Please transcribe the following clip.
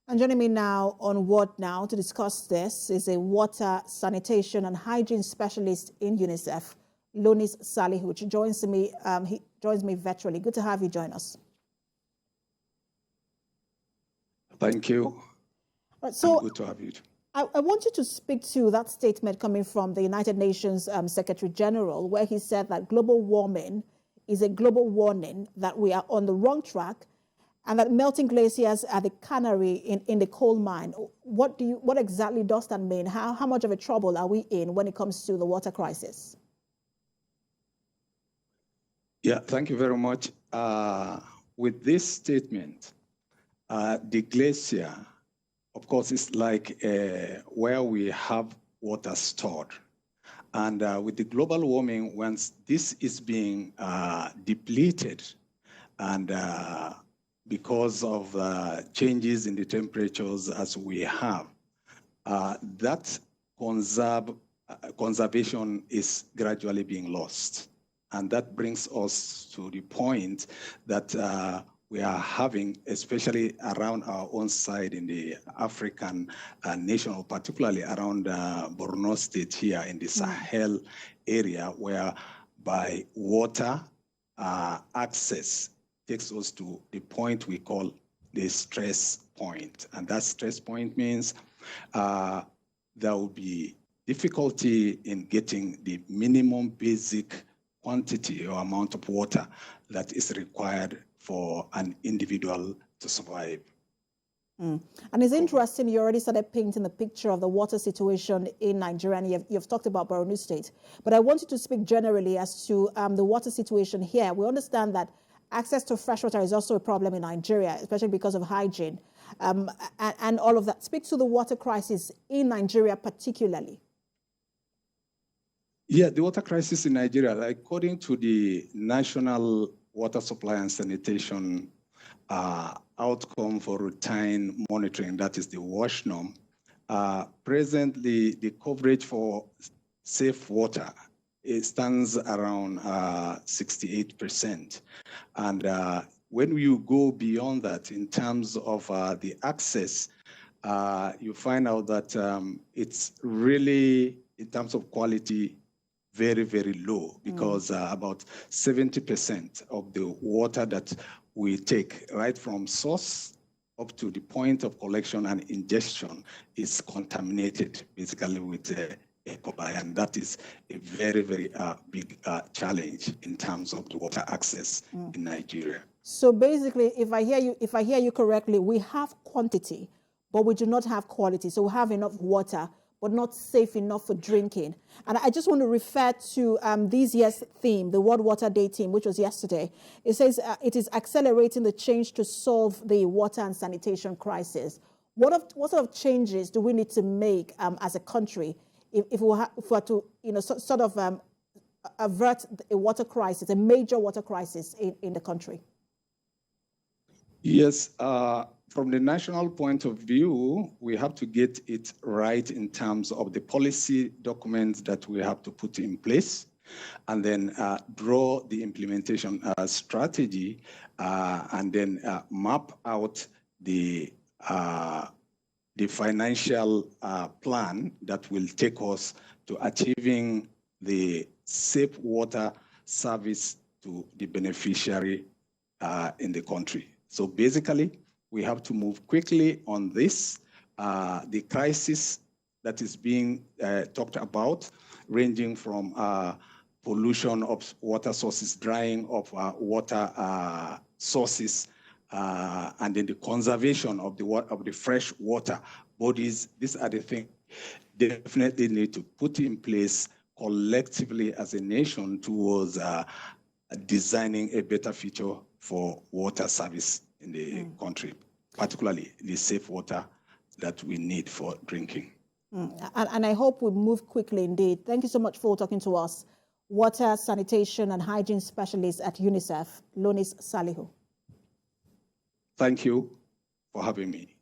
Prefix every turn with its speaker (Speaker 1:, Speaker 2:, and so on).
Speaker 1: And joining me now on What Now to discuss this is a water, sanitation and hygiene specialist in UNICEF, Lonis Salihu, which joins me. He joins me virtually. Good to have you join us.
Speaker 2: Thank you.
Speaker 1: So
Speaker 2: good to have you.
Speaker 1: I want you to speak to that statement coming from the United Nations Secretary General, where he said that global warming is a global warning that we are on the wrong track, and that melting glaciers are the canary in the coal mine. What exactly does that mean? How much of a trouble are we in when it comes to the water crisis?
Speaker 2: Yeah, thank you very much. With this statement, the glacier, of course, is like where we have water stored. And with the global warming, once this is being depleted, and because of changes in the temperatures as we have, that conservation is gradually being lost. And that brings us to the point that we are having, especially around our own side in the African nation, or particularly around Borno State here in the Sahel area, where by water access takes us to the point we call the stress point. And that stress point means there will be difficulty in getting the minimum basic quantity or amount of water that is required for an individual to survive.
Speaker 1: And it's interesting, you already started painting the picture of the water situation in Nigeria, and you've talked about Borno State. But I want you to speak generally as to the water situation here. We understand that access to fresh water is also a problem in Nigeria, especially because of hygiene and all of that. Speak to the water crisis in Nigeria particularly.
Speaker 2: Yeah, the water crisis in Nigeria, according to the National Water Supply and Sanitation Outcome for Routine Monitoring, that is the WASH norm, presently the coverage for safe water, it stands around 68%. And when you go beyond that in terms of the access, you find out that it's really, in terms of quality, very, very low, because about 70% of the water that we take right from source up to the point of collection and ingestion is contaminated, basically with E. coli, and that is a very, very big challenge in terms of the water access in Nigeria.
Speaker 1: So basically, if I hear you correctly, we have quantity, but we do not have quality. So we have enough water, but not safe enough for drinking. And I just want to refer to this year's theme, the World Water Day theme, which was yesterday. It says it is accelerating the change to solve the water and sanitation crisis. What sort of changes do we need to make as a country if we were to, sort of avert a water crisis, a major water crisis in the country?
Speaker 2: Yes, from the national point of view, we have to get it right in terms of the policy documents that we have to put in place, and then draw the implementation strategy, and then map out the financial plan that will take us to achieving the safe water service to the beneficiary in the country. So basically, we have to move quickly on this. The crisis that is being talked about, ranging from pollution of water sources, drying of water sources, and then the conservation of the fresh water bodies. These are the things definitely need to put in place collectively as a nation towards designing a better future for water service in the country, particularly the safe water that we need for drinking.
Speaker 1: And I hope we move quickly indeed. Thank you so much for talking to us. Water, sanitation and hygiene specialist at UNICEF, Lonis Salihu.
Speaker 2: Thank you for having me.